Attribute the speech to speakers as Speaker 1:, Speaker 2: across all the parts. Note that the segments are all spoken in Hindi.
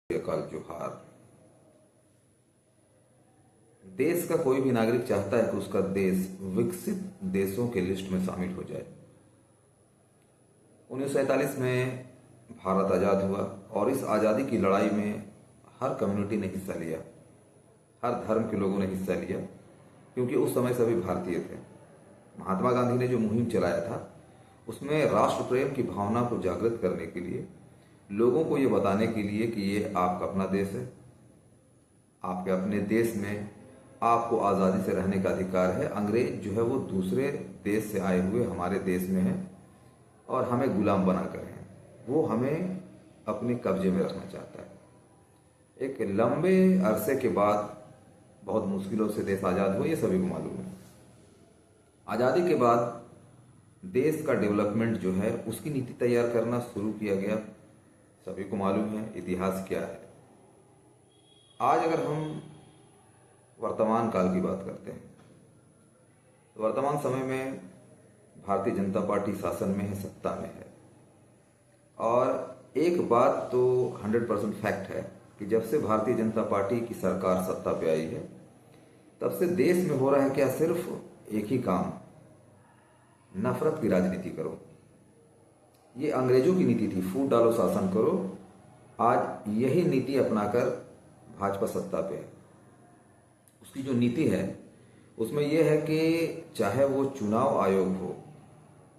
Speaker 1: अकाल जोहार। देश का कोई भी नागरिक चाहता है कि उसका देश विकसित देशों के लिस्ट में शामिल हो जाए। 1947 में भारत आज़ाद हुआ और इस आज़ादी की लड़ाई में हर कम्युनिटी ने हिस्सा लिया, हर धर्म के लोगों ने हिस्सा लिया, क्योंकि उस समय सभी भारतीय थे। महात्मा गांधी ने जो मुहिम चलाया था उसमें राष्ट्र प्रेम की भावना को जागृत करने के लिए, लोगों को ये बताने के लिए कि ये आपका अपना देश है, आपके अपने देश में आपको आज़ादी से रहने का अधिकार है। अंग्रेज जो है वो दूसरे देश से आए हुए हमारे देश में है और हमें गुलाम बनाकर हैं, वो हमें अपने कब्जे में रखना चाहता है। एक लंबे अरसे के बाद बहुत मुश्किलों से देश आज़ाद हुआ, ये सभी को मालूम है। आज़ादी के बाद देश का डेवलपमेंट जो है उसकी नीति तैयार करना शुरू किया गया, सभी को मालूम है इतिहास क्या है। आज अगर हम वर्तमान काल की बात करते हैं तो वर्तमान समय में भारतीय जनता पार्टी शासन में है, सत्ता में है। और एक बात तो 100% फैक्ट है कि जब से भारतीय जनता पार्टी की सरकार सत्ता पे आई है तब से देश में हो रहा है क्या, सिर्फ एक ही काम, नफरत की राजनीति करो। ये अंग्रेजों की नीति थी, फूट डालो शासन करो। आज यही नीति अपनाकर भाजपा सत्ता पे है। उसकी जो नीति है उसमें यह है कि चाहे वो चुनाव आयोग हो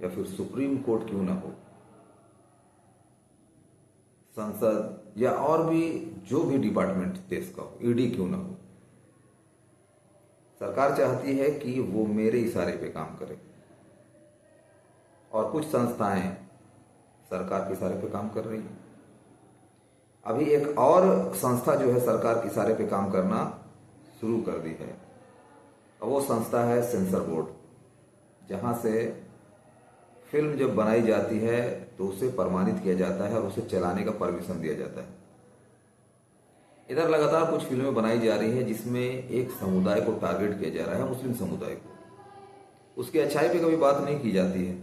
Speaker 1: या फिर सुप्रीम कोर्ट क्यों ना हो, संसद या और भी जो भी डिपार्टमेंट देश का हो, ईडी क्यों ना हो, सरकार चाहती है कि वो मेरे इशारे पे काम करे। और कुछ संस्थाएं सरकार के इशारे पे काम कर रही है। अभी एक और संस्था जो है सरकार के इशारे पे काम करना शुरू कर दी है, और वो संस्था है सेंसर बोर्ड, जहां से फिल्म जब बनाई जाती है तो उसे प्रमाणित किया जाता है और उसे चलाने का परमिशन दिया जाता है। इधर लगातार कुछ फिल्में बनाई जा रही है जिसमें एक समुदाय को टारगेट किया जा रहा है, मुस्लिम समुदाय को। उसकी अच्छाई पे कभी बात नहीं की जाती है,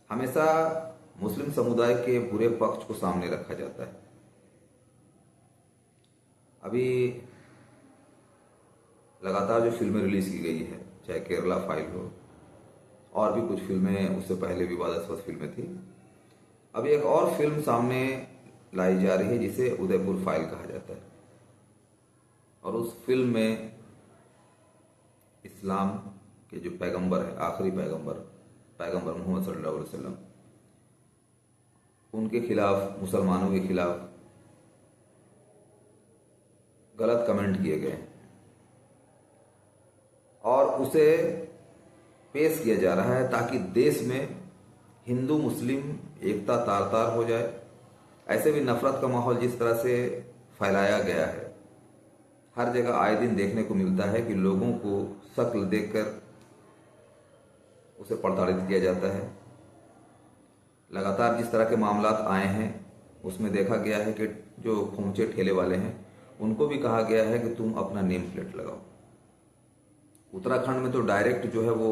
Speaker 1: हमेशा मुस्लिम समुदाय के बुरे पक्ष को सामने रखा जाता है। अभी लगातार जो फिल्में रिलीज की गई है, चाहे केरला फाइल हो और भी कुछ फिल्में, उससे पहले विवादास्पद फिल्में थी। अभी एक और फिल्म सामने लाई जा रही है जिसे उदयपुर फाइल कहा जाता है, और उस फिल्म में इस्लाम के जो पैगंबर है, आखिरी पैगंबर मोहम्मद सल्लल्लाहु अलैहि वसल्लम, उनके खिलाफ, मुसलमानों के खिलाफ गलत कमेंट किए गए और उसे पेश किया जा रहा है ताकि देश में हिंदू मुस्लिम एकता तार तार हो जाए। ऐसे भी नफरत का माहौल जिस तरह से फैलाया गया है, हर जगह आए दिन देखने को मिलता है कि लोगों को शक्ल देखकर उसे प्रताड़ित किया जाता है। लगातार जिस तरह के मामलात आए हैं उसमें देखा गया है कि जो खोमचे ठेले वाले हैं उनको भी कहा गया है कि तुम अपना नेम प्लेट लगाओ। उत्तराखंड में तो डायरेक्ट जो है वो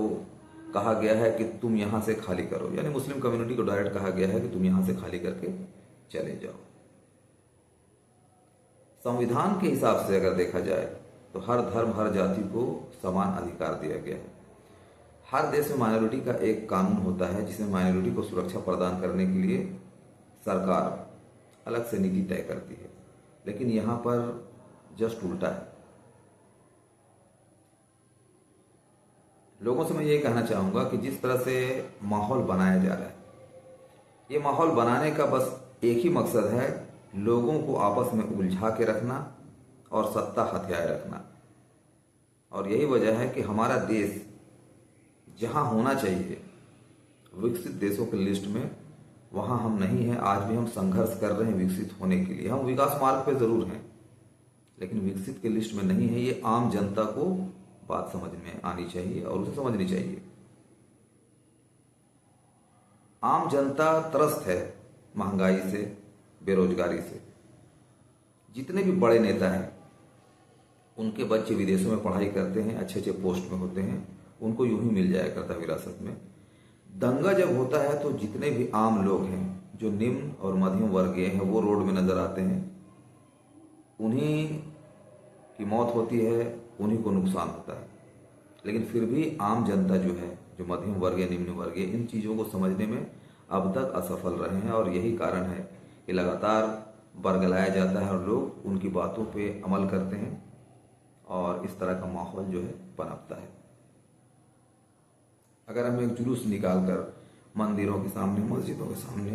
Speaker 1: कहा गया है कि तुम यहां से खाली करो, यानी मुस्लिम कम्युनिटी को डायरेक्ट कहा गया है कि तुम यहां से खाली करके चले जाओ। संविधान के हिसाब से अगर देखा जाए तो हर धर्म, हर जाति को समान अधिकार दिया गया है। हर देश में माइनॉरिटी का एक कानून होता है जिसमें माइनॉरिटी को सुरक्षा प्रदान करने के लिए सरकार अलग से नीति तय करती है, लेकिन यहां पर जस्ट उल्टा है। लोगों से मैं ये कहना चाहूंगा कि जिस तरह से माहौल बनाया जा रहा है, ये माहौल बनाने का बस एक ही मकसद है, लोगों को आपस में उलझा के रखना और सत्ता हथियाए रखना। और यही वजह है कि हमारा देश जहां होना चाहिए विकसित देशों की लिस्ट में, वहां हम नहीं हैं। आज भी हम संघर्ष कर रहे हैं विकसित होने के लिए। हम विकास मार्ग पे जरूर हैं लेकिन विकसित के लिस्ट में नहीं है। ये आम जनता को बात समझ में आनी चाहिए और उसे समझनी चाहिए। आम जनता त्रस्त है महंगाई से, बेरोजगारी से। जितने भी बड़े नेता हैं उनके बच्चे विदेशों में पढ़ाई करते हैं, अच्छे अच्छे पोस्ट में होते हैं, उनको यूं ही मिल जाया करता है विरासत में। दंगा जब होता है तो जितने भी आम लोग हैं जो निम्न और मध्यम वर्गीय हैं वो रोड में नजर आते हैं। उन्हीं की मौत होती है, उन्हीं को नुकसान होता है। लेकिन फिर भी आम जनता जो है, जो मध्यम वर्गीय निम्न वर्गीय, इन चीज़ों को समझने में अब तक असफल रहे हैं और यही कारण है कि लगातार बरगलाया जाता है और लोग उनकी बातों पे अमल करते हैं और इस तरह का माहौल जो है पनपता है। अगर हम एक जुलूस निकाल कर मंदिरों के सामने, मस्जिदों के सामने